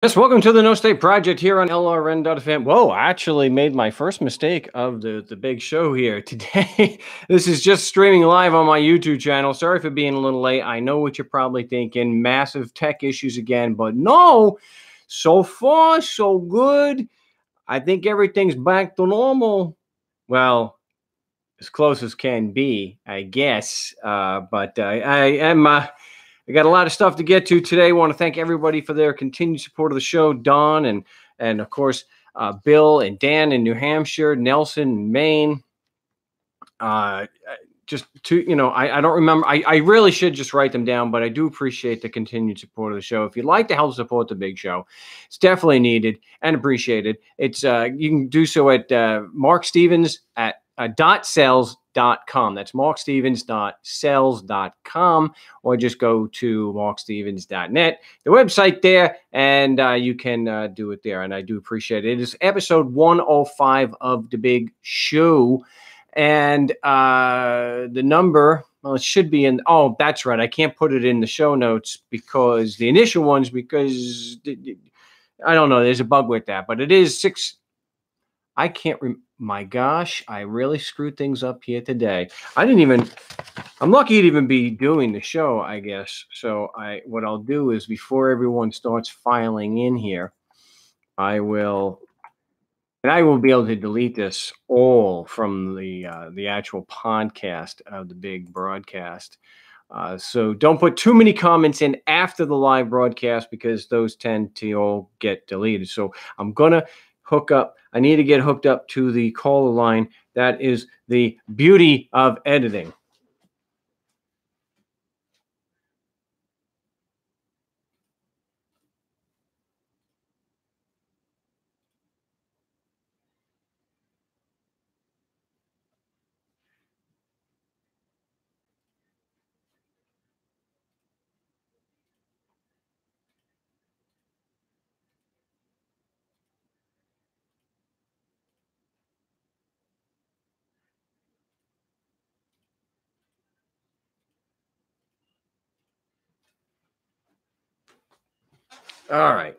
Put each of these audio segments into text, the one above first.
Yes, welcome to the No State Project here on LRN.FM. Whoa, I actually made my first mistake of the big show here today. This is just streaming live on my YouTube channel. Sorry for being a little late. I know what you're probably thinking. Massive tech issues again, but no, so far, so good. I think everything's back to normal. Well, as close as can be, I guess. I got a lot of stuff to get to today. I want to thank everybody for their continued support of the show. Don and of course Bill and Dan in New Hampshire, Nelson in Maine. Just to I don't remember. I really should just write them down, but I do appreciate the continued support of the show. If you'd like to help support the big show, it's definitely needed and appreciated. It's you can do so at Mark Stevens at .sales.com. That's markstevens.sales.com, or just go to markstevens.net, the website there, and you can do it there. And I do appreciate it. It is episode 105 of the big show. And the number, well, it should be in, oh, that's right. I can't put it in the show notes because the initial ones, because I don't know, there's a bug with that, but it is 6. I can't my gosh, I really screwed things up here today. I'm lucky to even be doing the show, I guess. So what I'll do is before everyone starts filing in here, I will be able to delete this all from the actual podcast of the big broadcast. So don't put too many comments in after the live broadcast because those tend to all get deleted. So I'm going to hook up. I need to get hooked up to the caller line. That is the beauty of editing. All right.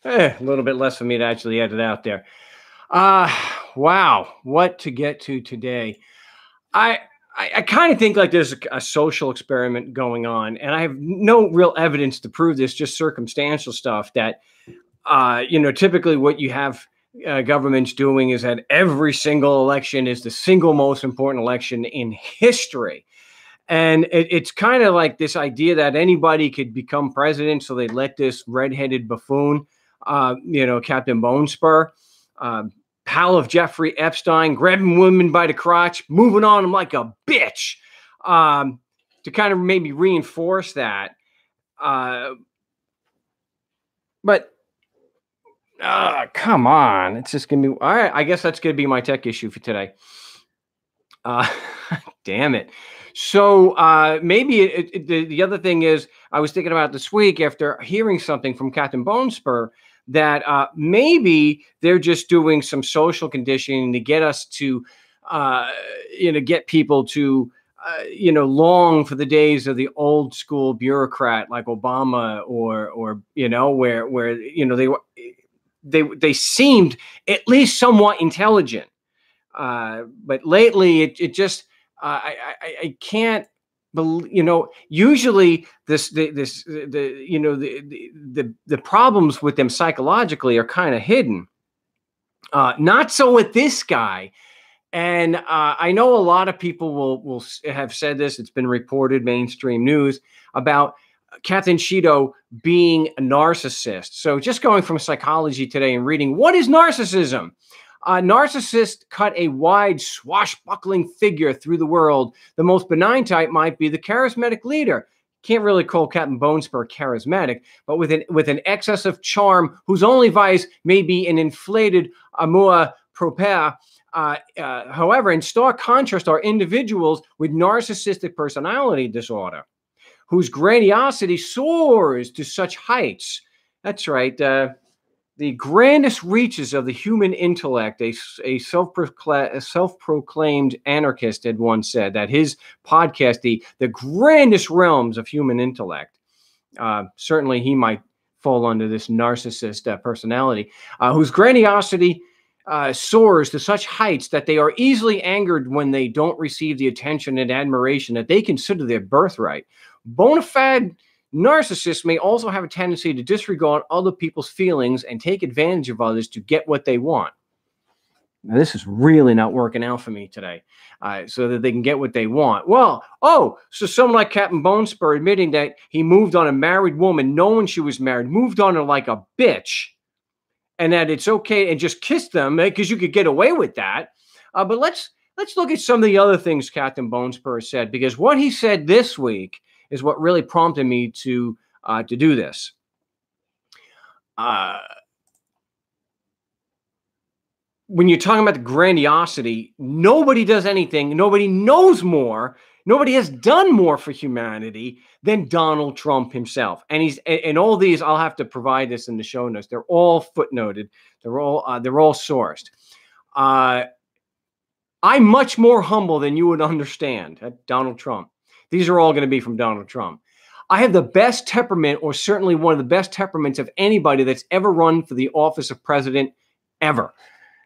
A little bit less for me to actually edit out there. Wow, what to get to today. I kind of think like there's a social experiment going on, and I have no real evidence to prove this, just circumstantial stuff that, typically what you have governments doing is that every single election is the single most important election in history. And it's kind of like this idea that anybody could become president. So they let this redheaded buffoon, Captain Bone Spur, pal of Jeffrey Epstein, grabbing women by the crotch, moving on them like a bitch, to kind of maybe reinforce that. But come on, it's just going to be, all right, I guess that's going to be my tech issue for today. Damn it. So maybe the other thing is I was thinking about this week after hearing something from Captain Bone Spur that maybe they're just doing some social conditioning to get us to, get people to, long for the days of the old school bureaucrat like Obama or where they seemed at least somewhat intelligent. But lately it just, I can't believe, usually the problems with them psychologically are kind of hidden. Not so with this guy. And I know a lot of people will have said this. It's been reported, mainstream news, about Captain Cheeto being a narcissist. So just going from Psychology Today and reading, what is narcissism? Narcissists cut a wide, swashbuckling figure through the world. The most benign type might be the charismatic leader. Can't really call Captain Bone Spur charismatic, but with an excess of charm whose only vice may be an inflated amour propre. However, in stark contrast are individuals with narcissistic personality disorder, whose grandiosity soars to such heights. That's right. The grandest reaches of the human intellect, a self-proclaimed anarchist had once said that his podcast, the grandest realms of human intellect. Certainly he might fall under this narcissist personality, whose grandiosity soars to such heights that they are easily angered when they don't receive the attention and admiration that they consider their birthright. Bona fide narcissists may also have a tendency to disregard other people's feelings and take advantage of others to get what they want. Now, this is really not working out for me today, so that they can get what they want. Well, so someone like Captain Bonespur admitting that he moved on a married woman, knowing she was married, moved on her like a bitch, and that it's okay and just kiss them because you could get away with that. But let's look at some of the other things Captain Bonespur said, because what he said this week is what really prompted me to do this. When you're talking about the grandiosity, nobody does anything. Nobody knows more. Nobody has done more for humanity than Donald Trump himself. And all these, I'll have to provide this in the show notes. They're all footnoted. They're all sourced. I'm much more humble than you would understand. Donald Trump. These are all going to be from Donald Trump. I have the best temperament, or certainly one of the best temperaments of anybody that's ever run for the office of president ever.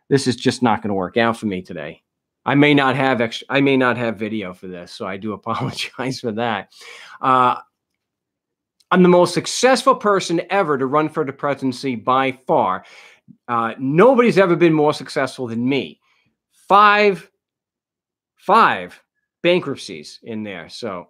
This is just not going to work out for me today. I may not have video for this, so I do apologize for that. I'm the most successful person ever to run for the presidency by far. Nobody's ever been more successful than me. Five bankruptcies in there, so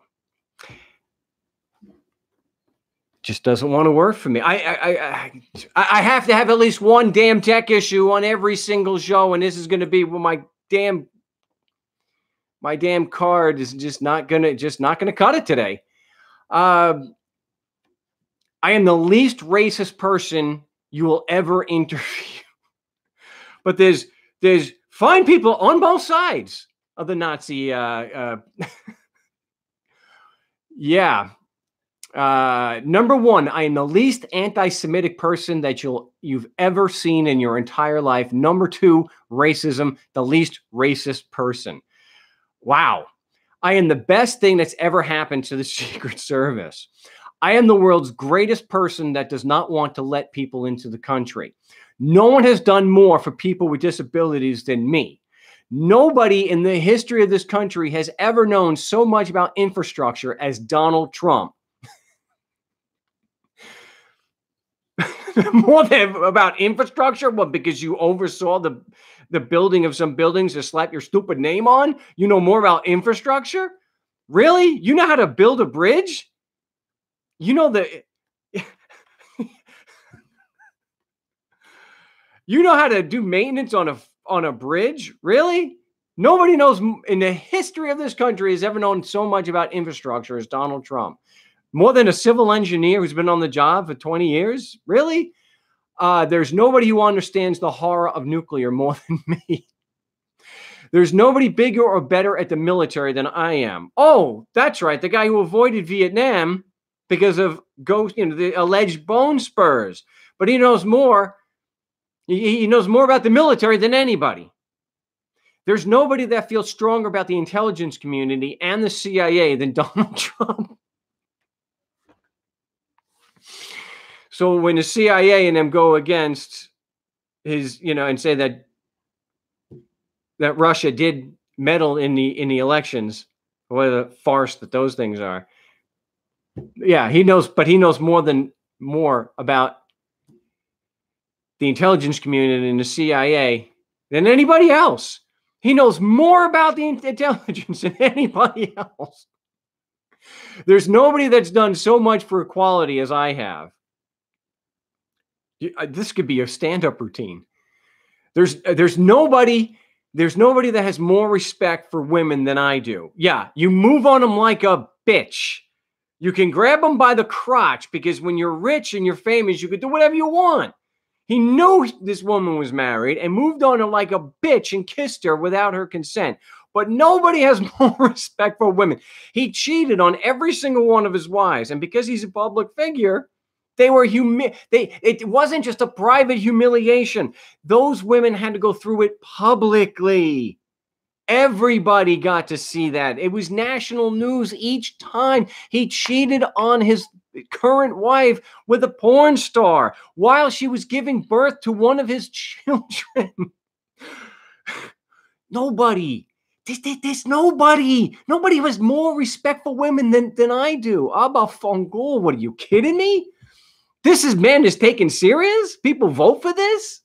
just doesn't want to work for me. I have to have at least one damn tech issue on every single show, and this is going to be my damn card is just not gonna cut it today. I am the least racist person you will ever interview, but there's fine people on both sides of the Nazi. Yeah. Number one, I am the least anti-Semitic person that you've ever seen in your entire life. Number two, racism, the least racist person. Wow. I am the best thing that's ever happened to the Secret Service. I am the world's greatest person that does not want to let people into the country. No one has done more for people with disabilities than me. Nobody in the history of this country has ever known so much about infrastructure as Donald Trump. More than about infrastructure? What, because you oversaw the building of some buildings to slap your stupid name on? You know more about infrastructure? Really? You know how to build a bridge? You know you know how to do maintenance on a bridge? Really? Nobody knows in the history of this country has ever known so much about infrastructure as Donald Trump. More than a civil engineer who's been on the job for 20 years? Really? There's nobody who understands the horror of nuclear more than me. There's nobody bigger or better at the military than I am. Oh, that's right. The guy who avoided Vietnam because of the alleged bone spurs. But he knows more. He knows more about the military than anybody. There's nobody that feels stronger about the intelligence community and the CIA than Donald Trump. So when the CIA and them go against his, and say that Russia did meddle in the elections, what a farce that those things are. Yeah, he knows, but he knows more about the intelligence community and the CIA than anybody else. He knows more about the intelligence than anybody else. There's nobody that's done so much for equality as I have. This could be a stand-up routine. There's nobody that has more respect for women than I do. Yeah, you move on them like a bitch. You can grab them by the crotch because when you're rich and you're famous, you can do whatever you want. He knew this woman was married and moved on her like a bitch and kissed her without her consent. But nobody has more respect for women. He cheated on every single one of his wives. And because he's a public figure, it wasn't just a private humiliation. Those women had to go through it publicly. Everybody got to see that. It was national news each time he cheated on his current wife with a porn star while she was giving birth to one of his children. Nobody. There's nobody. Nobody has more respect for women than I do. Abba Fongul, what are you kidding me? This is taken serious? People vote for this?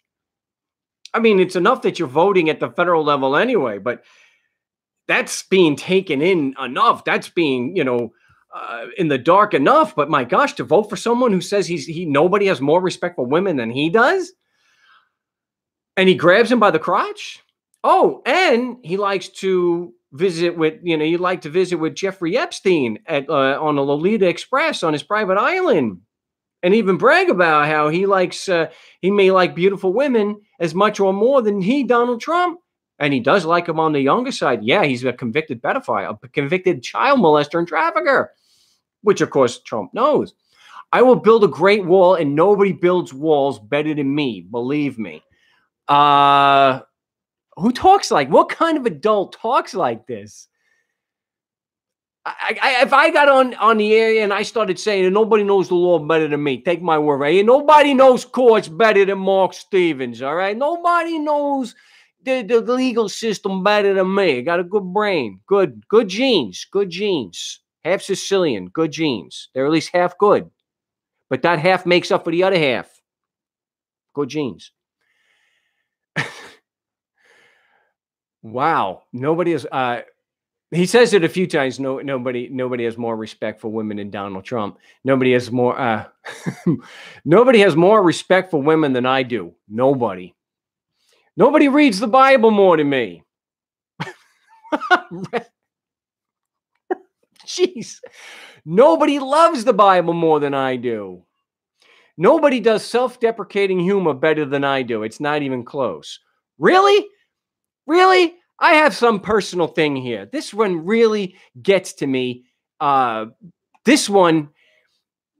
I mean, it's enough that you're voting at the federal level anyway, but that's being taken in enough. That's being, in the dark enough. But my gosh, to vote for someone who says nobody has more respect for women than he does, and he grabs him by the crotch. Oh, and he likes to visit with, Jeffrey Epstein on the Lolita Express on his private island, and even brag about how he may like beautiful women as much or more than Donald Trump. And he does like him on the younger side. Yeah, he's a convicted pedophile, a convicted child molester and trafficker, which, of course, Trump knows. I will build a great wall, and nobody builds walls better than me. Believe me. Who talks what kind of adult talks like this? If I got on the air and I started saying nobody knows the law better than me, take my word, right? Nobody knows courts better than Mark Stevens, all right? Nobody knows the legal system better than me. I got a good brain, good genes, half Sicilian, good genes. They're at least half good, but that half makes up for the other half. Good genes. Wow, nobody is. He says it a few times. Nobody has more respect for women than Donald Trump. Nobody has more. Nobody has more respect for women than I do. Nobody reads the Bible more than me. Jeez. Nobody loves the Bible more than I do. Nobody does self-deprecating humor better than I do. It's not even close. Really? Really? I have some personal thing here. This one really gets to me. This one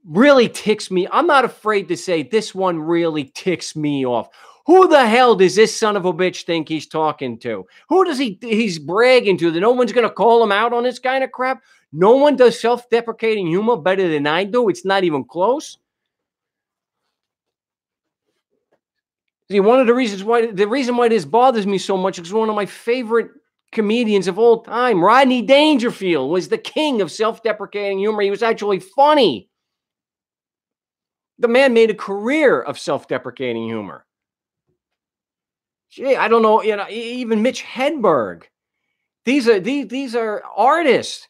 really ticks me. I'm not afraid to say this one really ticks me off. Who the hell does this son of a bitch think he's talking to? Who does he's bragging to? That no one's going to call him out on this kind of crap? No one does self-deprecating humor better than I do. It's not even close. See, one of the reasons why this bothers me so much is one of my favorite comedians of all time, Rodney Dangerfield, was the king of self-deprecating humor. He was actually funny. The man made a career of self-deprecating humor. Gee, I don't know, even Mitch Hedberg. These are artists.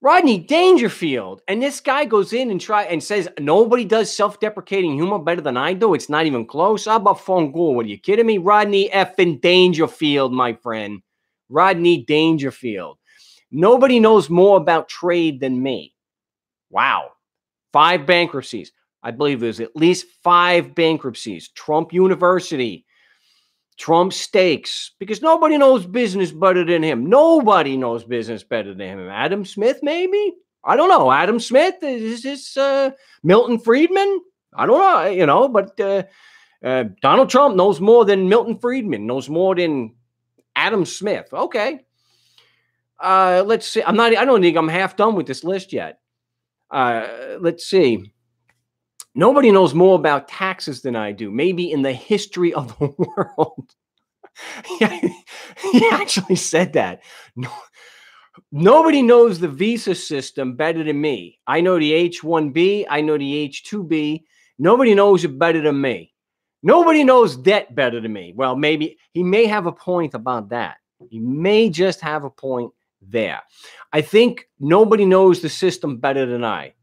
Rodney Dangerfield, and this guy goes in and says nobody does self-deprecating humor better than I do. It's not even close. How about Fongul? What are you kidding me? Rodney effing Dangerfield, my friend. Rodney Dangerfield. Nobody knows more about trade than me. Wow. 5 bankruptcies. I believe there's at least 5 bankruptcies. Trump University. Trump Steaks, because nobody knows business better than him. Nobody knows business better than him. Adam Smith, maybe? I don't know. Adam Smith? Is this Milton Friedman? I don't know, but Donald Trump knows more than Milton Friedman, knows more than Adam Smith. Okay. Let's see. I don't think I'm half done with this list yet. Let's see. Nobody knows more about taxes than I do, maybe in the history of the world. He actually said that. Nobody knows the visa system better than me. I know the H-1B. I know the H-2B. Nobody knows it better than me. Nobody knows debt better than me. Well, maybe he may have a point about that. He may just have a point there. I think nobody knows the system better than I.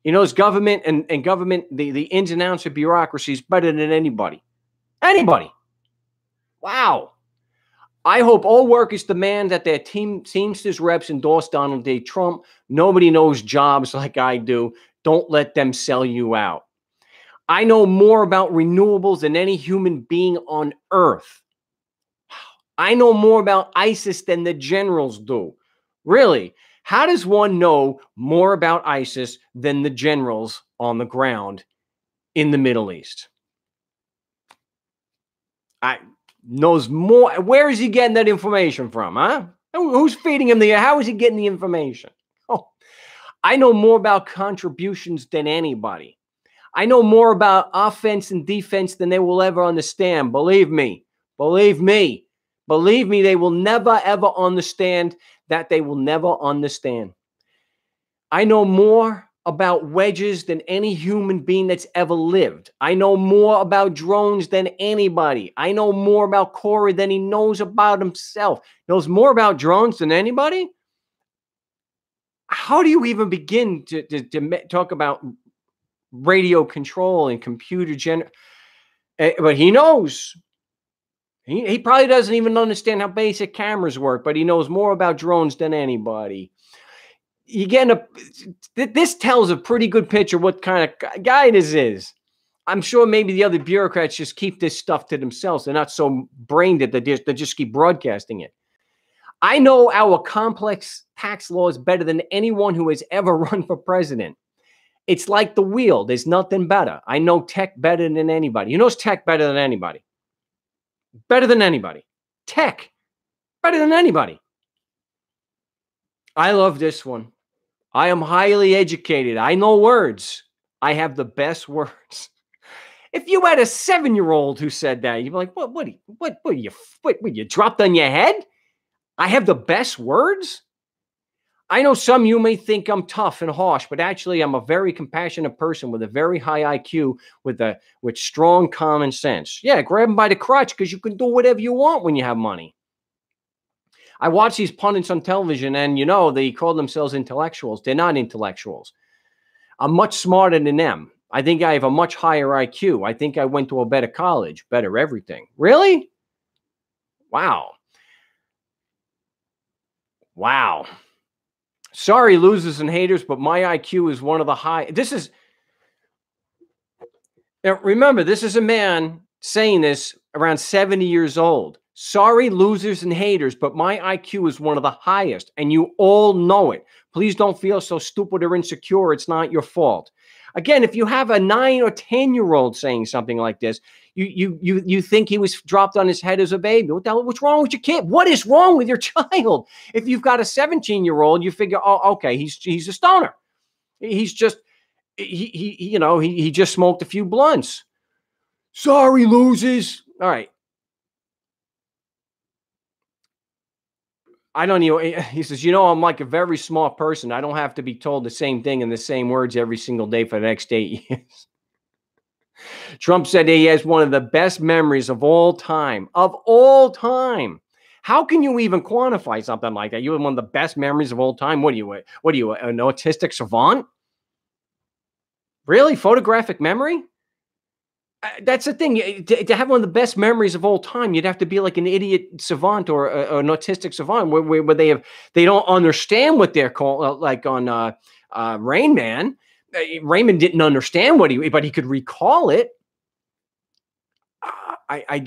He knows government and government, the ins and outs of bureaucracies better than anybody. Anybody. Wow. I hope all workers demand that their Teamsters reps endorse Donald J. Trump. Nobody knows jobs like I do. Don't let them sell you out. I know more about renewables than any human being on earth. I know more about ISIS than the generals do. Really? How does one know more about ISIS than the generals on the ground in the Middle East? Knows more. Where is he getting that information from, huh? Who's feeding him how is he getting the information? Oh, I know more about contributions than anybody. I know more about offense and defense than they will ever understand. Believe me. Believe me. Believe me, they will never, ever understand that. They will never understand. I know more about wedges than any human being that's ever lived. I know more about drones than anybody. I know more about Corey than he knows about himself. Knows more about drones than anybody? How do you even begin to talk about radio control and computer but he knows. He probably doesn't even understand how basic cameras work, but he knows more about drones than anybody. This tells a pretty good picture what kind of guy this is. I'm sure maybe the other bureaucrats just keep this stuff to themselves. They're not so brain dead that they just keep broadcasting it. I know our complex tax laws better than anyone who has ever run for president. It's like the wheel. There's nothing better. I know tech better than anybody. You know tech better than anybody. Better than anybody. Tech. Better than anybody. I love this one. I am highly educated. I know words. I have the best words. If you had a 7-year-old who said that, you'd be like, what you dropped on your head? I have the best words? I know some of you may think I'm tough and harsh, but actually I'm a very compassionate person with a very high IQ with strong common sense. Yeah, grab them by the crotch because you can do whatever you want when you have money. I watch these pundits on television and, they call themselves intellectuals. They're not intellectuals. I'm much smarter than them. I think I have a much higher IQ. I think I went to a better college, better everything. Really? Wow. Wow. Sorry, losers and haters, but my IQ is one of the high. Remember, this is a man saying this around 70 years old. Sorry, losers and haters, but my IQ is one of the highest, and you all know it. Please don't feel so stupid or insecure. It's not your fault. Again, if you have a 9 or 10-year-old saying something like this, you think he was dropped on his head as a baby. What's wrong with your kid? What is wrong with your child? If you've got a 17-year-old, you figure, oh, okay, he's a stoner. He's just he just smoked a few blunts. Sorry, losers. All right. He says, I'm like a very smart person. I don't have to be told the same thing in the same words every single day for the next 8 years. Trump said he has one of the best memories of all time. Of all time. How can you even quantify something like that? You have one of the best memories of all time. What are you, an autistic savant? Really? Photographic memory? That's the thing. To have one of the best memories of all time, you'd have to be like an idiot savant or an autistic savant where they don't understand what they're called. Like on Rain Man, Raymond didn't understand but he could recall it. I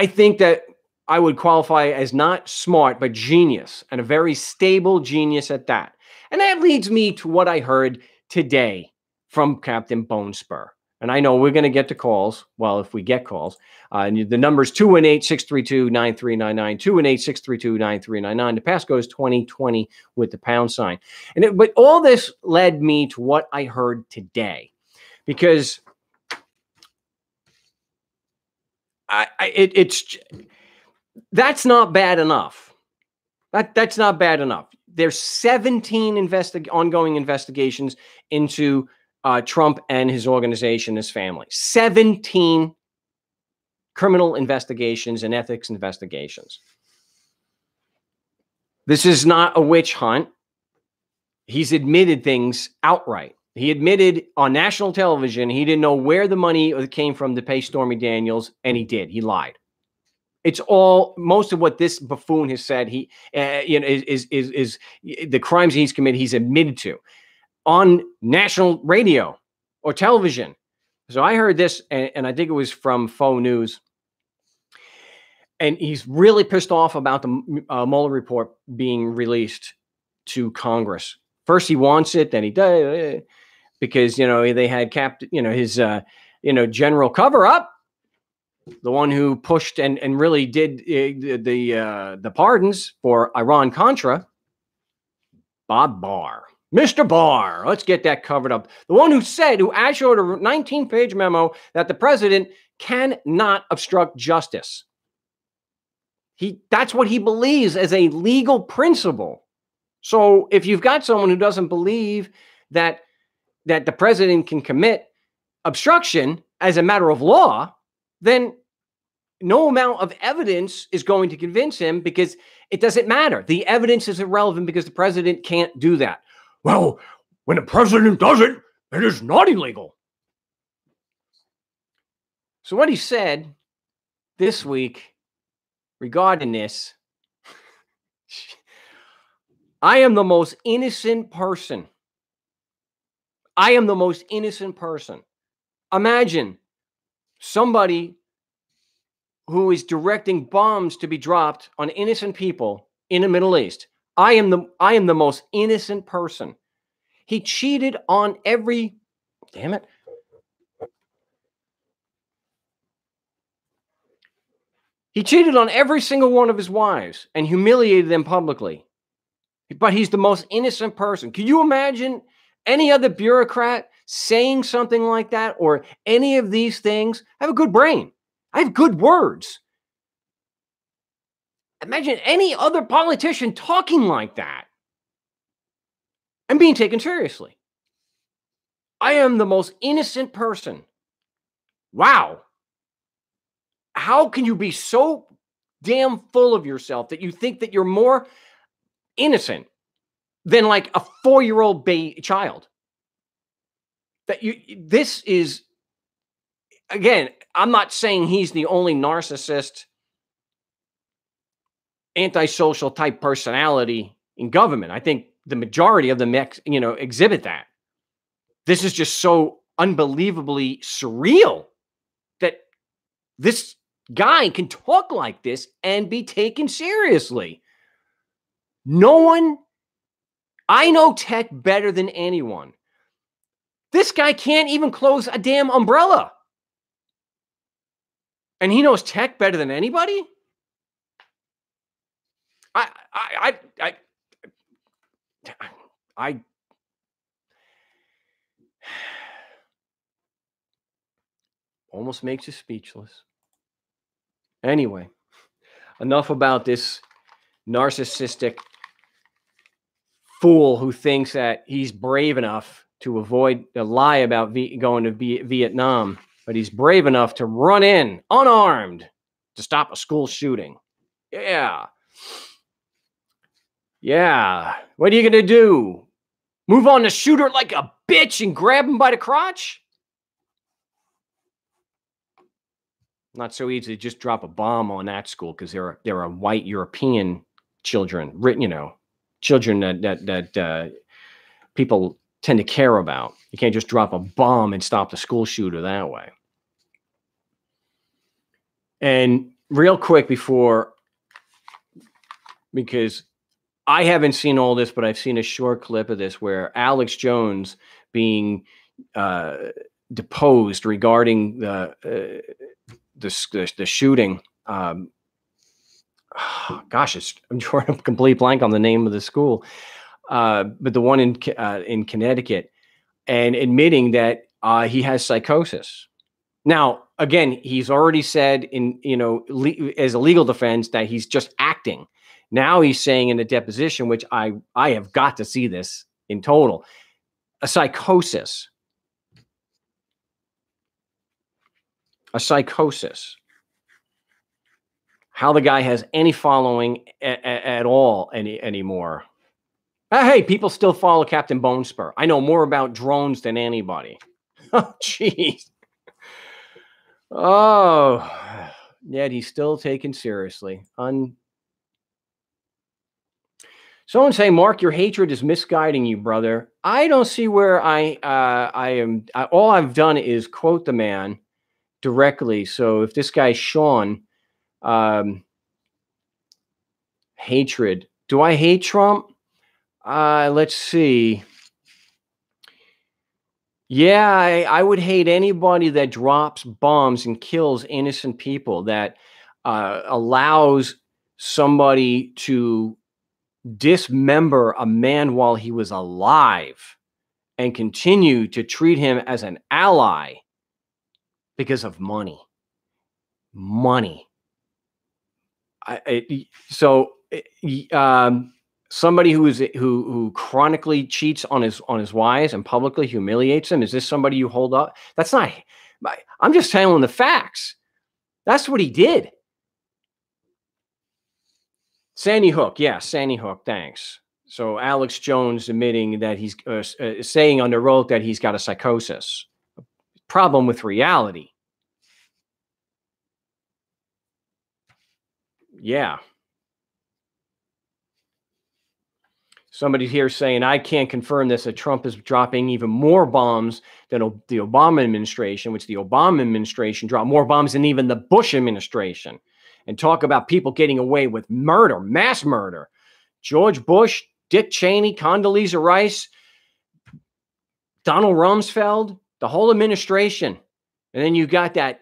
think that I would qualify as not smart, but genius, and a very stable genius at that. And that leads me to what I heard today from Captain Bone Spur. And I know we're going to get to calls. Well, if we get calls, the number is 218-632-9399, 218-632-9399. The passcode is 2020 with the pound sign. But all this led me to what I heard today, because that's not bad enough. That's not bad enough. There's 17 ongoing investigations into Trump and his organization, his family. 17 criminal investigations and ethics investigations. This is not a witch hunt. He's admitted things outright. He admitted on national television he didn't know where the money came from to pay Stormy Daniels, and he did. He lied. It's most of what this buffoon has said. He, is the crimes he's committed. He's admitted to on national radio or television. So I heard this, and I think it was from Faux News. And he's really pissed off about the Mueller report being released to Congress. First, he wants it, then he does, because they had his general cover up, the one who pushed and really did the pardons for Iran-Contra. Bob Barr. Mr. Barr, let's get that covered up. The one who actually wrote a 19-page memo that the president cannot obstruct justice. That's what he believes as a legal principle. So if you've got someone who doesn't believe that the president can commit obstruction as a matter of law, then no amount of evidence is going to convince him, because it doesn't matter. The evidence is irrelevant because the president can't do that. Well, when the president does it, it is not illegal. So what he said this week regarding this, I am the most innocent person. I am the most innocent person. Imagine somebody who is directing bombs to be dropped on innocent people in the Middle East. I am the most innocent person. He cheated on every, damn it. He cheated on every single one of his wives and humiliated them publicly. But he's the most innocent person. Can you imagine any other bureaucrat saying something like that, or any of these things? I have a good brain. I have good words. Imagine any other politician talking like that and being taken seriously. I am the most innocent person. Wow. How can you be so damn full of yourself that you think that you're more innocent than like a 4-year-old child? This is, again, I'm not saying he's the only narcissist, antisocial type personality in government. I think the majority of them, exhibit that. This is just so unbelievably surreal that this guy can talk like this and be taken seriously. I know tech better than anyone. This guy can't even close a damn umbrella. And he knows tech better than anybody? I almost makes you speechless. Anyway, enough about this narcissistic fool who thinks that he's brave enough to avoid the lie about going to Vietnam, but he's brave enough to run in unarmed to stop a school shooting. Yeah. What are you going to do? Move on the shooter like a bitch and grab him by the crotch? Not so easy to just drop a bomb on that school, because there are white European children, children that people tend to care about. You can't just drop a bomb and stop the school shooter that way. And real quick because I haven't seen all this, but I've seen a short clip of this where Alex Jones being deposed regarding the shooting. I'm drawing a complete blank on the name of the school, but the one in Connecticut, and admitting that he has psychosis. Now, again, he's already said as a legal defense that he's just acting. Now he's saying in a deposition, which I have got to see this in total, a psychosis. A psychosis. How the guy has any following at all anymore. Hey, people still follow Captain Bonespur. I know more about drones than anybody. Oh, jeez. Oh, yet he's still taken seriously. Someone saying, Mark, your hatred is misguiding you, brother. I don't see where I am. All I've done is quote the man directly. So if this guy Sean, hatred, do I hate Trump? Let's see. Yeah, I would hate anybody that drops bombs and kills innocent people, that allows somebody to dismember a man while he was alive and continue to treat him as an ally because of money. Money. Somebody who chronically cheats on his wives and publicly humiliates them, is this somebody you hold up? That's not. I'm just telling the facts. That's what he did. Sandy Hook, yeah, Sandy Hook. Thanks. So Alex Jones admitting that he's saying under oath that he's got a psychosis. Problem with reality. Yeah. Somebody here saying, I can't confirm this, that Trump is dropping even more bombs than the Obama administration, which the Obama administration dropped more bombs than even the Bush administration. And talk about people getting away with murder, mass murder. George Bush, Dick Cheney, Condoleezza Rice, Donald Rumsfeld, the whole administration. And then you got that.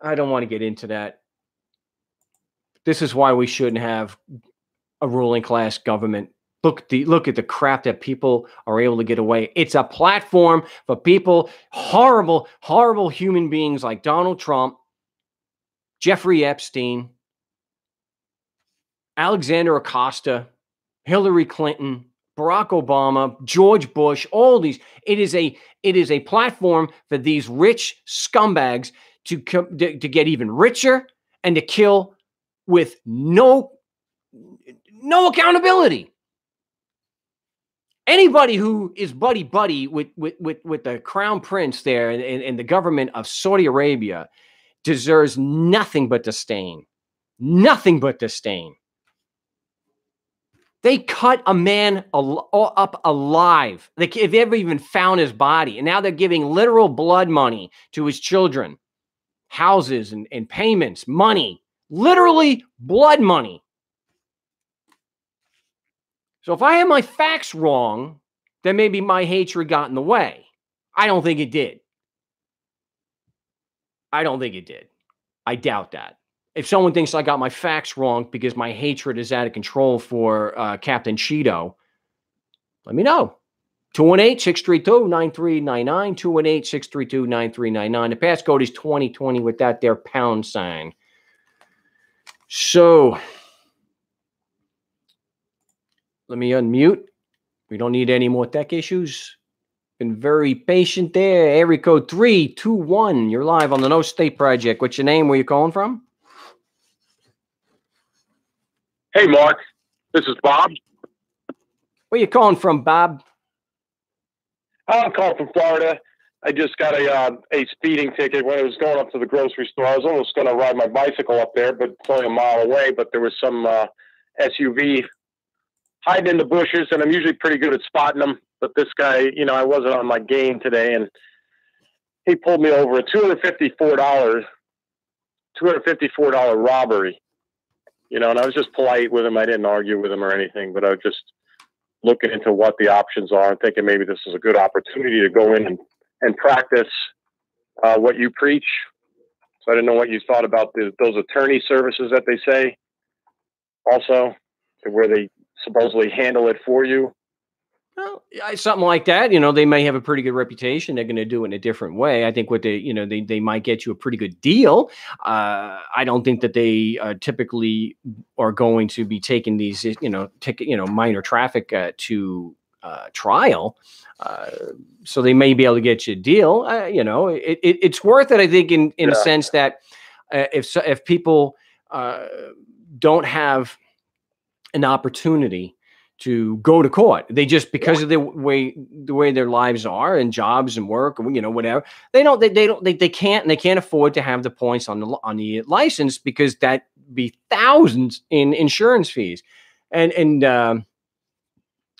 I don't want to get into that. This is why we shouldn't have a ruling class government. Look at the crap that people are able to get away. It's a platform for people, horrible, horrible human beings like Donald Trump, Jeffrey Epstein, Alexander Acosta, Hillary Clinton, Barack Obama, George Bush, all these. It is a platform for these rich scumbags to get even richer and to kill with no accountability. Anybody who is buddy with the crown prince there and the government of Saudi Arabia deserves nothing but disdain. Nothing but disdain. They cut a man up alive. They never even found his body. And now they're giving literal blood money to his children. Houses and payments, money. Literally blood money. So if I have my facts wrong, then maybe my hatred got in the way. I don't think it did. I don't think it did. I doubt that. If someone thinks I got my facts wrong because my hatred is out of control for Captain Cheeto, let me know. 218-632-9399, 218-632-9399. The passcode is 2020 with that there pound sign. So let me unmute. We don't need any more tech issues. Been very patient there. Area code 321. You're live on the No State Project. What's your name? Where you calling from? Hey, Mark. This is Bob. Where you calling from, Bob? I'm calling from Florida. I just got a speeding ticket when I was going up to the grocery store. I was almost going to ride my bicycle up there, but it's only a mile away. But there was some SUV hiding in the bushes, and I'm usually pretty good at spotting them. But this guy, I wasn't on my game today, and he pulled me over a $254 robbery. And I was just polite with him. I didn't argue with him or anything, but I was just looking into what the options are and thinking maybe this is a good opportunity to go in and practice what you preach. So I didn't know what you thought about those attorney services that they say also, to where they supposedly handle it for you. Well, something like that. They may have a pretty good reputation. They're going to do it in a different way. I think they might get you a pretty good deal. I don't think that they typically are going to be taking these, minor traffic to trial. So they may be able to get you a deal. It's worth it, I think, in a sense that if people don't have an opportunity to go to court, they just, because of the way their lives are and jobs and work, whatever, they can't afford to have the points on the license, because that be thousands in insurance fees. And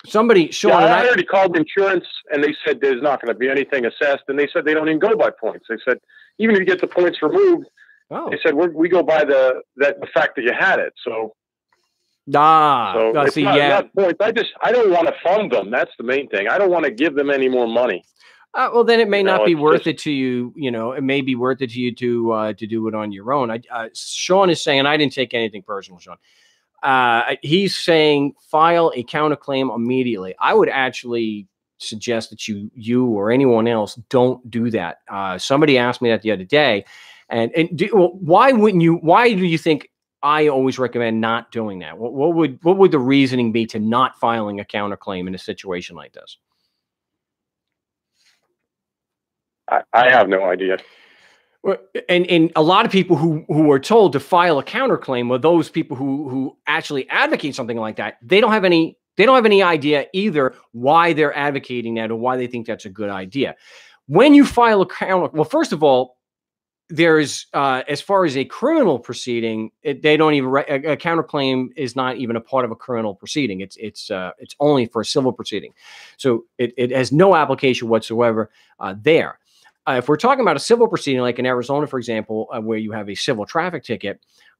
somebody, Sean, I already called insurance, and they said there's not going to be anything assessed, and they said they don't even go by points. They said even if you get the points removed, they said we go by the fact that you had it. So. It's not points. I don't want to fund them. That's the main thing. I don't want to give them any more money. Well, then it may not be worth it to you. It may be worth it to you to do it on your own. Sean is saying, I didn't take anything personal, Sean. He's saying file a counterclaim immediately. I would actually suggest that you or anyone else don't do that. Somebody asked me that the other day, and why wouldn't you? Why do you think I always recommend not doing that? What would the reasoning be to not filing a counterclaim in a situation like this? I have no idea. And a lot of people who are told to file a counterclaim are those people who actually advocate something like that. They don't have any idea either why they're advocating that or why they think that's a good idea. When you file a well, first of all, there's as far as a criminal proceeding, they don't even a counterclaim is not even a part of a criminal proceeding. It's only for a civil proceeding, so it has no application whatsoever there. If we're talking about a civil proceeding, like in Arizona, for example, where you have a civil traffic ticket,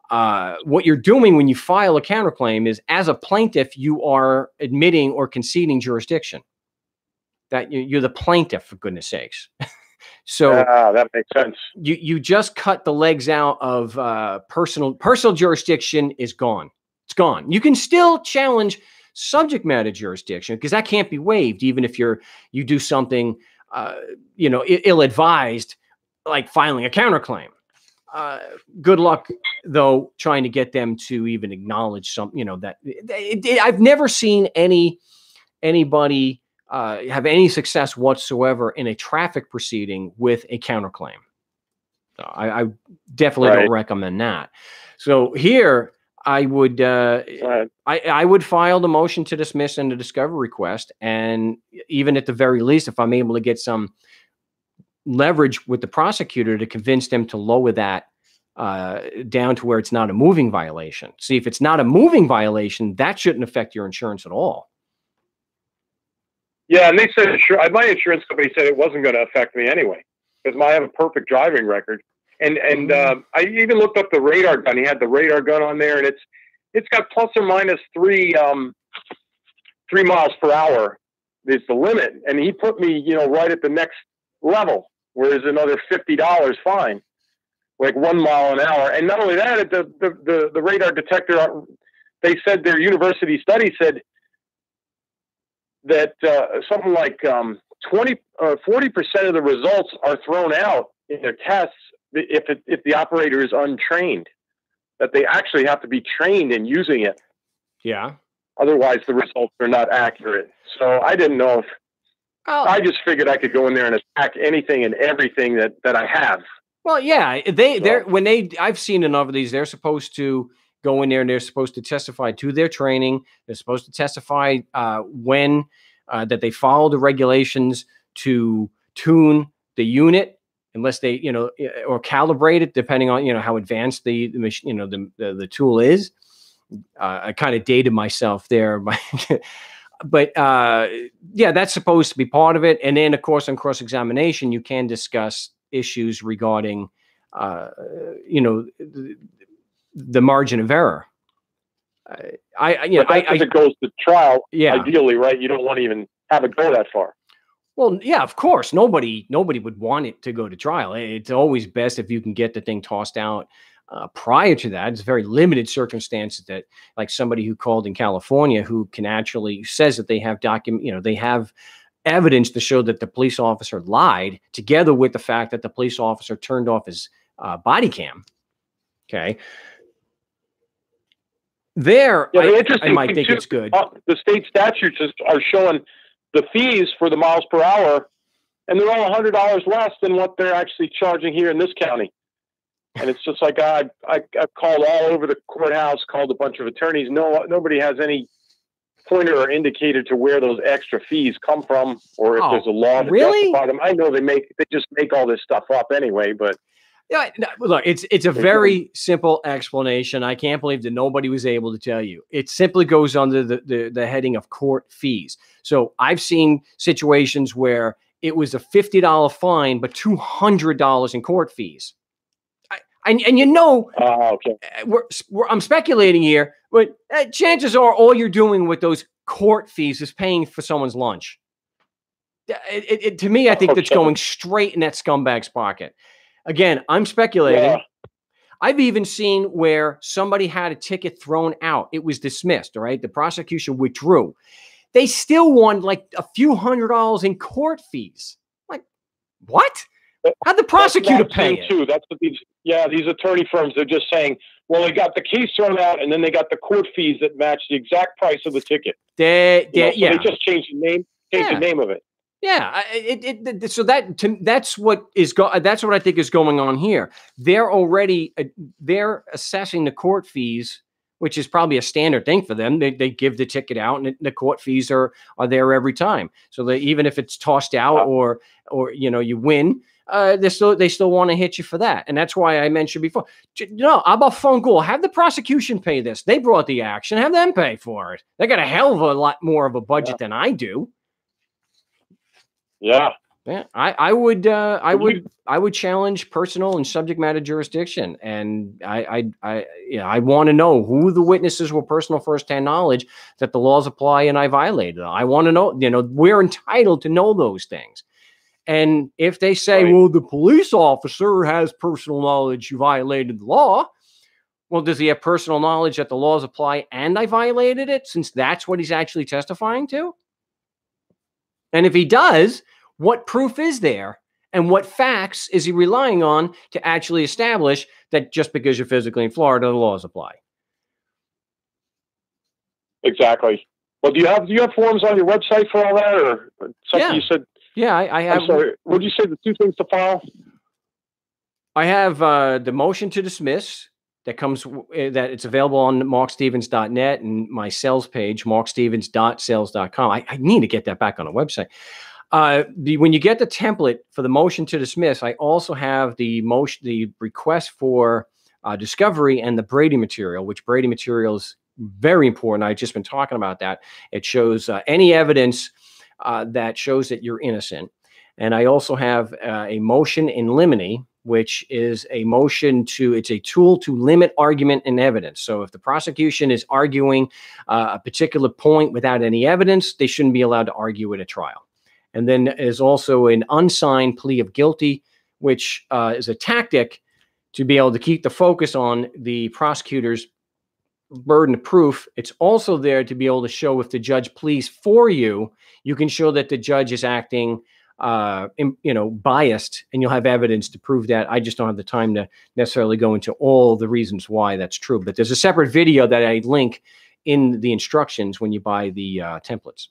what you're doing when you file a counterclaim is, as a plaintiff, you are admitting or conceding jurisdiction. That you're the plaintiff, for goodness sakes. So that makes sense. You just cut the legs out of personal jurisdiction is gone. It's gone. You can still challenge subject matter jurisdiction because that can't be waived, even if you do something ill-advised, like filing a counterclaim. Good luck, though, trying to get them to even acknowledge that I've never seen anybody have any success whatsoever in a traffic proceeding with a counterclaim. So I definitely don't recommend that. So here I would I would file the motion to dismiss and the discovery request, and even at the very least, if I'm able to get some leverage with the prosecutor to convince them to lower that down to where it's not a moving violation. See, if it's not a moving violation, that shouldn't affect your insurance at all. Yeah, and they said my insurance company said it wasn't going to affect me anyway because I have a perfect driving record. And I even looked up the radar gun. He had the radar gun on there, and it's got plus or minus 3 miles per hour is the limit. And he put me, right at the next level, whereas another $50 fine, like 1 mile an hour. And not only that, the radar detector, they said their university study said that something like 40% of the results are thrown out in their tests if the operator is untrained, that they actually have to be trained in using it. Yeah. Otherwise, the results are not accurate. So I didn't know if I just figured I could go in there and attack anything and everything that I have. Well, yeah, I've seen enough of these. They're supposed to go in there and they're supposed to testify to their training. They're supposed to testify when that they follow the regulations to tune the unit, unless they, or calibrate it depending on, how advanced the machine, the tool is. I kind of dated myself there, but yeah, that's supposed to be part of it. And then, of course, on cross-examination, you can discuss issues regarding, the margin of error. It goes to trial. Yeah. Ideally, right? You don't want to even have it go that far. Well, yeah, of course. Nobody would want it to go to trial. It's always best if you can get the thing tossed out prior to that. It's very limited circumstances that, like somebody who called in California who can actually says that they have they have evidence to show that the police officer lied, together with the fact that the police officer turned off his body cam. Okay. There, I might think it's good. The state statutes are showing the fees for the miles per hour, and they're all $100 less than what they're actually charging here in this county. And it's just like I called all over the courthouse, called a bunch of attorneys. Nobody has any pointer or indicator to where those extra fees come from, or if there's a law to justify them. I know they just make all this stuff up anyway, but. Yeah, look, it's a very simple explanation. I can't believe that nobody was able to tell you. It simply goes under the heading of court fees. So I've seen situations where it was a $50 fine, but $200 in court fees. Okay. I'm speculating here, but chances are all you're doing with those court fees is paying for someone's lunch. To me, I think that's going straight in that scumbag's pocket. Again, I'm speculating. Yeah. I've even seen where somebody had a ticket thrown out. It was dismissed, all right? The prosecution withdrew. They still won like a few $100s in court fees. Like, what? How'd the prosecutor pay it? Too. That's what these attorney firms, they're just saying, well, they got the case thrown out and then they got the court fees that match the exact price of the ticket. They just changed the name, the name of it. Yeah, so that's what I think is going on here. They're already they're assessing the court fees, which is probably a standard thing for them. They give the ticket out, and the court fees are there every time. So even if it's tossed out or you win, they still want to hit you for that. And that's why I mentioned before. No, how about phone call? Have the prosecution pay this. They brought the action. Have them pay for it. They got a hell of a lot more of a budget than I do. Yeah. I would challenge personal and subject matter jurisdiction, and I want to know who the witnesses were personal firsthand knowledge that the laws apply and I violated them. I want to know, we're entitled to know those things. And if they say, well, the police officer has personal knowledge you violated the law, well, does he have personal knowledge that the laws apply and I violated it, since that's what he's actually testifying to? And if he does, what proof is there? And what facts is he relying on to actually establish that just because you're physically in Florida, the laws apply? Exactly. Well, do you have forms on your website for all that, or something you said? Yeah, I have. I'm sorry. What did you say? The two things to file? I have the motion to dismiss that it's available on markstevens.net and my sales page, markstevens.sales.com. I need to get that back on the website. When you get the template for the motion to dismiss, I also have the request for discovery and the Brady material, which Brady material is very important. I've just been talking about that. It shows any evidence that shows that you're innocent. And I also have a motion in limine, which is it's a tool to limit argument and evidence. So if the prosecution is arguing a particular point without any evidence, they shouldn't be allowed to argue at a trial. And then there's also an unsigned plea of guilty, which is a tactic to be able to keep the focus on the prosecutor's burden of proof. It's also there to be able to show if the judge pleads for you, you can show that the judge is acting biased, and you'll have evidence to prove that. I just don't have the time to necessarily go into all the reasons why that's true. But there's a separate video that I link in the instructions when you buy the templates.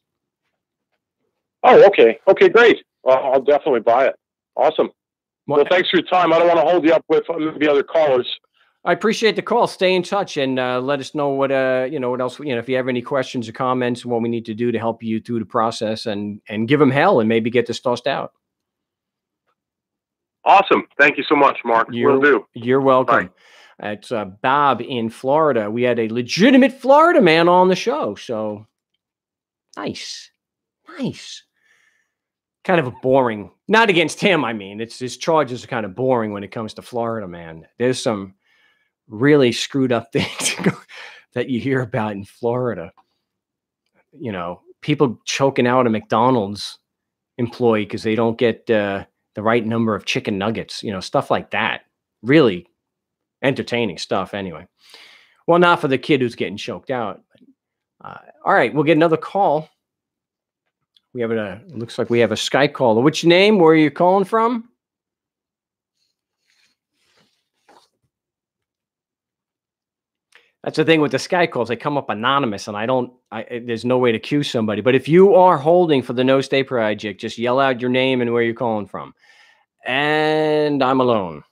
Oh, okay. Okay, great. Well, I'll definitely buy it. Awesome. Well, thanks for your time. I don't want to hold you up with the other callers. I appreciate the call. Stay in touch and let us know what what else, if you have any questions or comments, what we need to do to help you through the process and give them hell and maybe get this tossed out. Awesome. Thank you so much, Mark. Will do. You're welcome. Bye. It's Bob in Florida. We had a legitimate Florida man on the show. So nice. Kind of a boring, not against him. I mean, his charges are kind of boring when it comes to Florida, man. There's some really screwed up things that you hear about in Florida. People choking out a McDonald's employee because they don't get the right number of chicken nuggets, stuff like that. Really entertaining stuff anyway. Well, not for the kid who's getting choked out. All right, we'll get another call. We have it looks like we have a Skype caller. What's your name? Where are you calling from? That's the thing with the Skype calls. They come up anonymous, and there's no way to cue somebody. But if you are holding for the No Stay Project, just yell out your name and where you're calling from. And I'm alone.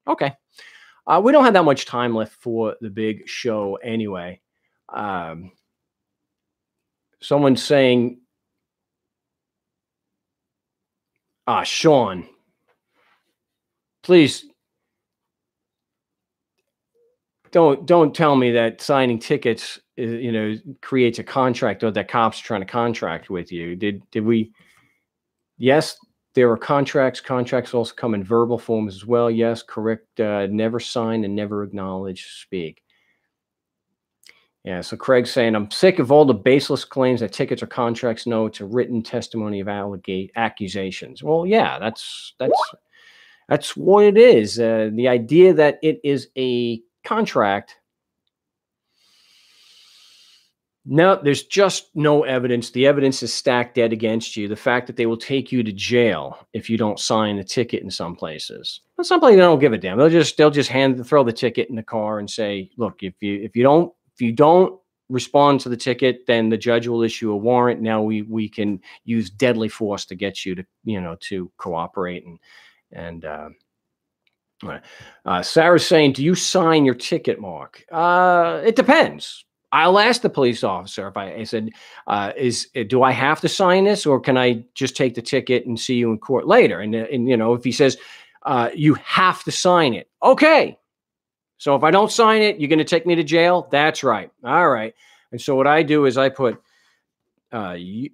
Okay. We don't have that much time left for the big show anyway. Someone's saying, Sean, please don't tell me that signing tickets, creates a contract, or that cops are trying to contract with you. Did we? Yes, there are contracts. Contracts also come in verbal forms as well. Yes, correct. Never sign and never acknowledge. Speak. Yeah, so Craig's saying, I'm sick of all the baseless claims that tickets or contracts. No, it's a written testimony of accusations. Well, yeah, that's That's what it is. The idea that it is a contract. No, there's just no evidence. The evidence is stacked dead against you. The fact that they will take you to jail if you don't sign the ticket in some places. But some places they don't give a damn. They'll just throw the ticket in the car and say, look, if you don't respond to the ticket, then the judge will issue a warrant. Now we can use deadly force to get you to cooperate and Sarah's saying, do you sign your ticket, Mark? It depends. I'll ask the police officer if I said, do I have to sign this, or can I just take the ticket and see you in court later? And if he says, you have to sign it. Okay. So if I don't sign it, you're going to take me to jail? That's right. All right. And so what I do is I put threat,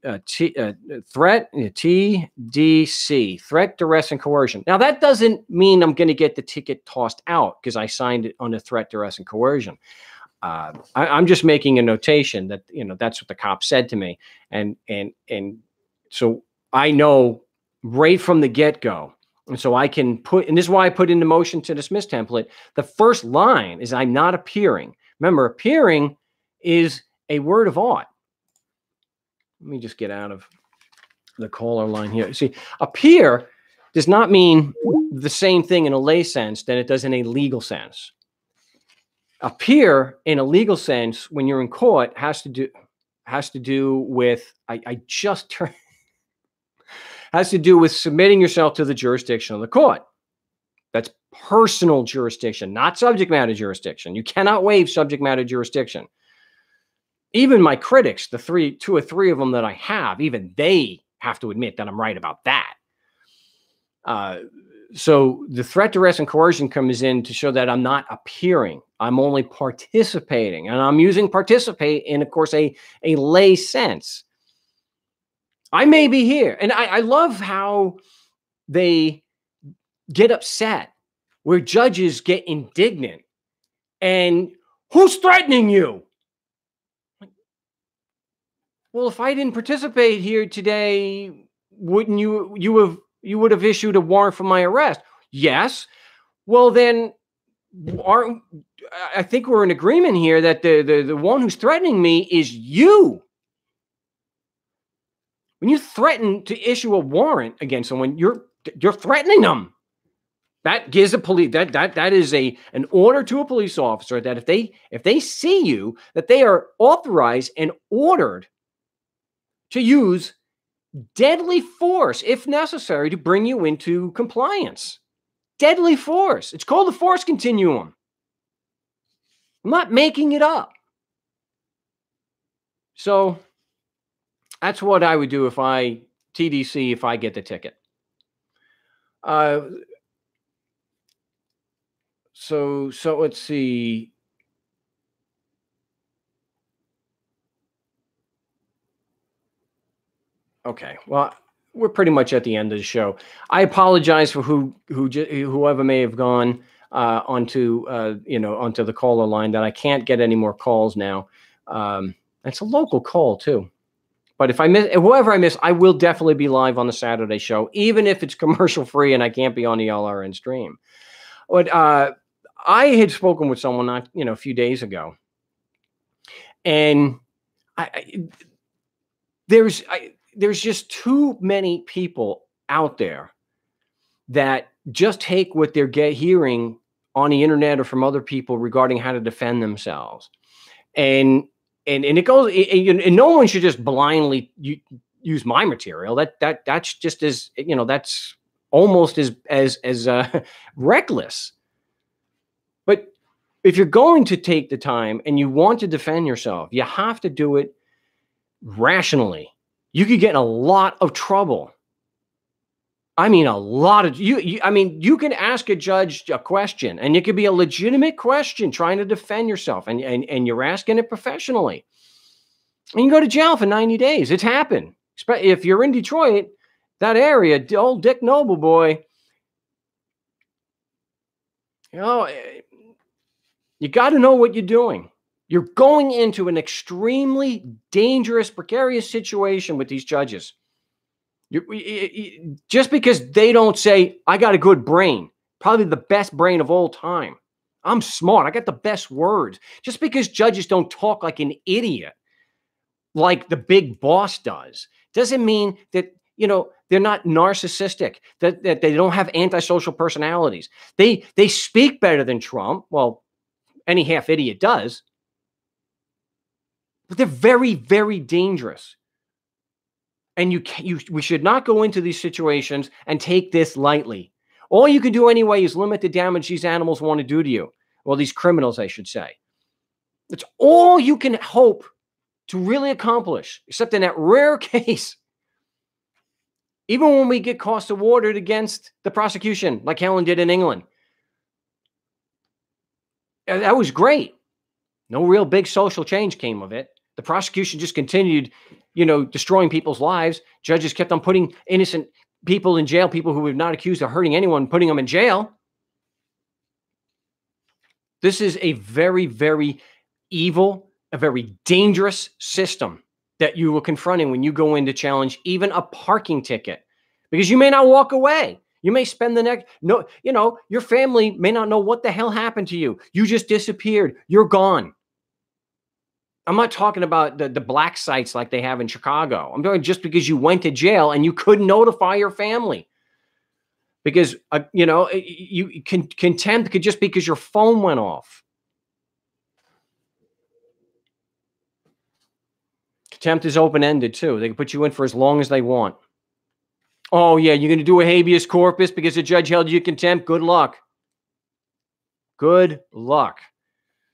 TDC, threat, duress, and coercion. Now that doesn't mean I'm going to get the ticket tossed out because I signed it under threat, duress, and coercion. I'm just making a notation that that's what the cop said to me, and so I know right from the get-go, and so I can put, and this is why I put in the motion to dismiss template. The first line is I'm not appearing. Remember, appearing is a word of art. Let me just get out of the caller line here. See, appear does not mean the same thing in a lay sense than it does in a legal sense. Appear in a legal sense when you're in court has to do with has to do with submitting yourself to the jurisdiction of the court. That's personal jurisdiction, not subject matter jurisdiction. You cannot waive subject matter jurisdiction. Even my critics, two or three of them that I have, even they have to admit that I'm right about that. So the threat, duress, and coercion comes in to show that I'm not appearing. I'm only participating. And I'm using participate in, of course, a lay sense. I may be here. And I love how they get upset, where judges get indignant. And who's threatening you? Well, if I didn't participate here today, wouldn't you would have issued a warrant for my arrest? Yes. Well, then I think we're in agreement here that the one who's threatening me is you. When you threaten to issue a warrant against someone, you're threatening them. That gives a police that is an order to a police officer that if they see you, that they are authorized and ordered to use deadly force, if necessary, to bring you into compliance. Deadly force. It's called the force continuum. I'm not making it up. So that's what I would do if I get the ticket. So let's see. Okay, well, we're pretty much at the end of the show. I apologize for whoever may have gone onto the caller line, that I can't get any more calls now. It's a local call too. But if I miss whoever I miss, I will definitely be live on the Saturday show, even if it's commercial free and I can't be on the LRN stream. But I had spoken with someone a few days ago, and there's just too many people out there that just take what they're hearing on the internet or from other people regarding how to defend themselves, and it goes, and no one should just blindly use my material. That's just as that's almost as reckless. But if you're going to take the time and you want to defend yourself, you have to do it rationally. You could get in a lot of trouble. I mean, a lot of you can ask a judge a question, and it could be a legitimate question trying to defend yourself, and you're asking it professionally. And you go to jail for 90 days. It's happened. If you're in Detroit, that area, old Dick Noble boy, you got to know what you're doing. You're going into an extremely dangerous, precarious situation with these judges. Just because they don't say, I got a good brain, probably the best brain of all time. I'm smart. I got the best words. Just because judges don't talk like an idiot, like the big boss does, doesn't mean that, they're not narcissistic, that they don't have antisocial personalities. They speak better than Trump. Well, any half idiot does. But they're very, very dangerous. And we should not go into these situations and take this lightly. All you can do anyway is limit the damage these animals want to do to you. Well, these criminals, I should say. That's all you can hope to really accomplish, except in that rare case. Even when we get cost awarded against the prosecution, like Helen did in England. That was great. No real big social change came of it. The prosecution just continued, destroying people's lives. Judges kept on putting innocent people in jail, people who were not accused of hurting anyone, putting them in jail. This is a very, very evil, a very dangerous system that you are confronting when you go in to challenge even a parking ticket, because you may not walk away. You may spend the next, your family may not know what the hell happened to you. You just disappeared. You're gone. I'm not talking about the black sites like they have in Chicago. I'm talking just because you went to jail and you couldn't notify your family. Because, contempt could just be because your phone went off. Contempt is open-ended too. They can put you in for as long as they want. Oh, yeah, you're going to do a habeas corpus because the judge held you in contempt? Good luck. Good luck.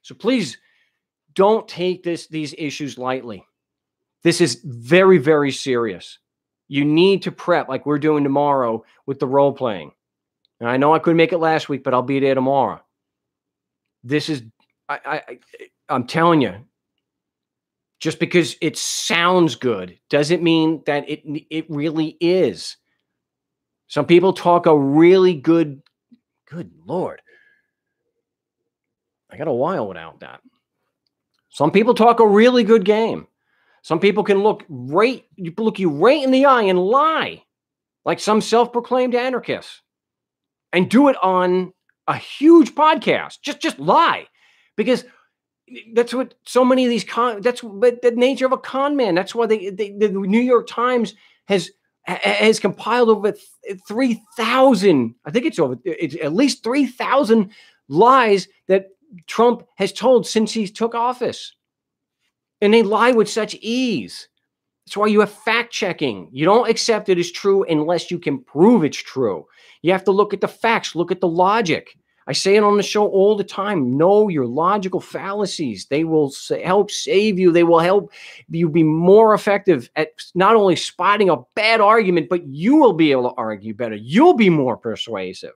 So please don't take these issues lightly. This is very, very serious. You need to prep like we're doing tomorrow with the role playing. And I know I couldn't make it last week, but I'll be there tomorrow. This is, I'm telling you, just because it sounds good doesn't mean that it really is. Some people talk a really good Lord. I got a while without that. Some people talk a really good game. Some people can look you right in the eye and lie like some self-proclaimed anarchists and do it on a huge podcast. Just lie, because that's what so many of these that's the nature of a con man. That's why the New York Times has compiled over 3,000. I think it's at least 3,000 lies that Trump has told since he took office. And they lie with such ease. That's why you have fact checking. You don't accept it as true unless you can prove it's true. You have to look at the facts, look at the logic. I say it on the show all the time. Know your logical fallacies. They will help save you. They will help you be more effective at not only spotting a bad argument, but you will be able to argue better. You'll be more persuasive.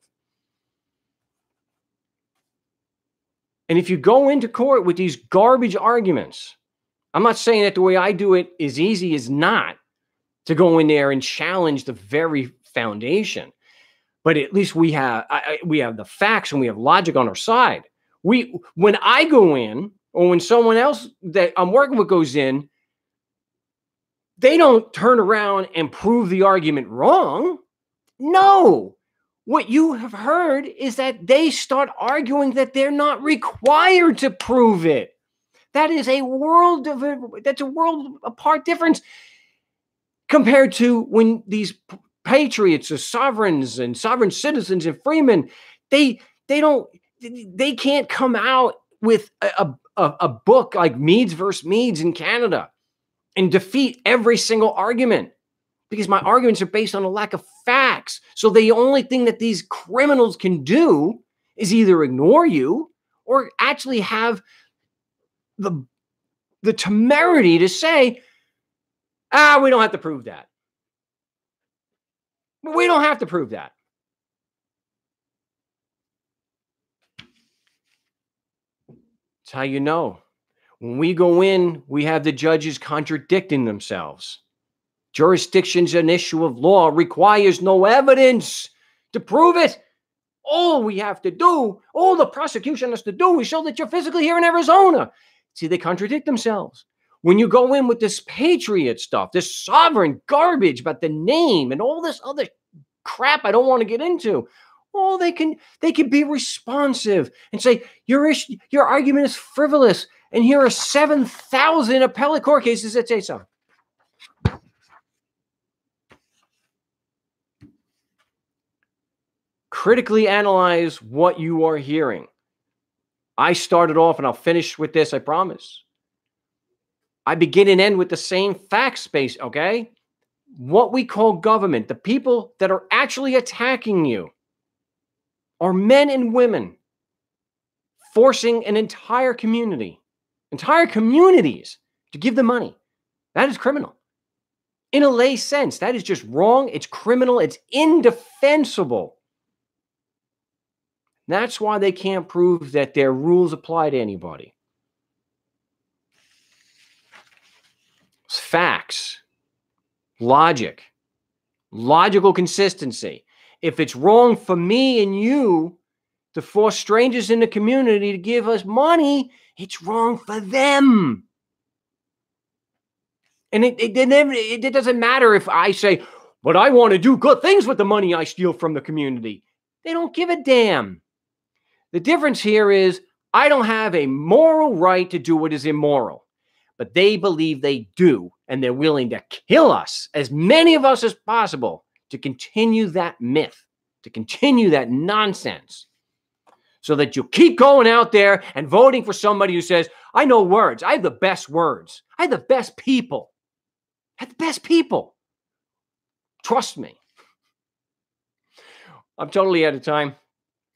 And if you go into court with these garbage arguments, I'm not saying that the way I do it is easy. Is not to go in there and challenge the very foundation. But at least we have the facts and we have logic on our side. When I go in, or when someone else that I'm working with goes in, they don't turn around and prove the argument wrong. No. What you have heard is that they start arguing that they're not required to prove it. That is a world apart difference compared to when these patriots or sovereigns and sovereign citizens and freemen, they can't come out with a book like Meads versus Meads in Canada and defeat every single argument, because my arguments are based on a lack of facts. So the only thing that these criminals can do is either ignore you or actually have the temerity to say, we don't have to prove that. We don't have to prove that. That's how you know. When we go in, we have the judges contradicting themselves. Jurisdiction's an issue of law, requires no evidence to prove it. All we have to do, all the prosecution has to do, is show that you're physically here in Arizona. See, they contradict themselves. when you go in with this patriot stuff, this sovereign garbage about the name and all this other crap I don't want to get into, oh, they can be responsive and say your argument is frivolous, and here are 7,000 appellate court cases that say so. Critically analyze what you are hearing. I started off, and I'll finish with this, I promise. I begin and end with the same fact space, okay? What we call government, the people that are actually attacking you, are men and women forcing an entire community, entire communities, to give them money. That is criminal. In a lay sense, that is just wrong. It's criminal. It's indefensible. That's why they can't prove that their rules apply to anybody. It's facts, logic, logical consistency. If it's wrong for me and you to force strangers in the community to give us money, it's wrong for them. And it doesn't matter if I say, but I want to do good things with the money I steal from the community. They don't give a damn. The difference here is I don't have a moral right to do what is immoral, but they believe they do, and they're willing to kill us, as many of us as possible, to continue that myth, to continue that nonsense, so that you keep going out there and voting for somebody who says, I know words. I have the best words. I have the best people. I have the best people. Trust me. I'm totally out of time.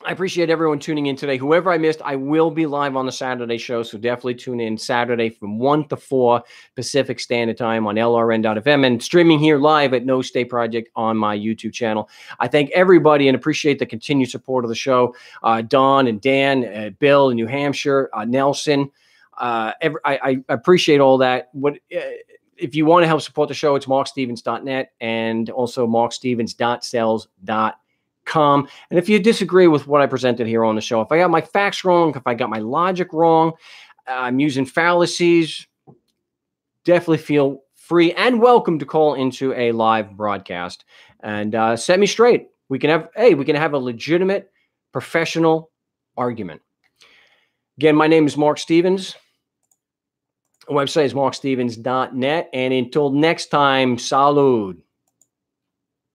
I appreciate everyone tuning in today. Whoever I missed, I will be live on the Saturday show, so definitely tune in Saturday from 1 to 4 Pacific Standard Time on LRN.FM and streaming here live at No State Project on my YouTube channel. I thank everybody and appreciate the continued support of the show. Don and Dan, Bill in New Hampshire, Nelson. I appreciate all that. If you want to help support the show, it's markstevens.net and also markstevens.sales.com. And if you disagree with what I presented here on the show, if I got my facts wrong, if I got my logic wrong, I'm using fallacies, definitely feel free and welcome to call into a live broadcast and set me straight. We can have a legitimate, professional argument. Again, my name is Mark Stevens. The website is markstevens.net. And until next time, salud.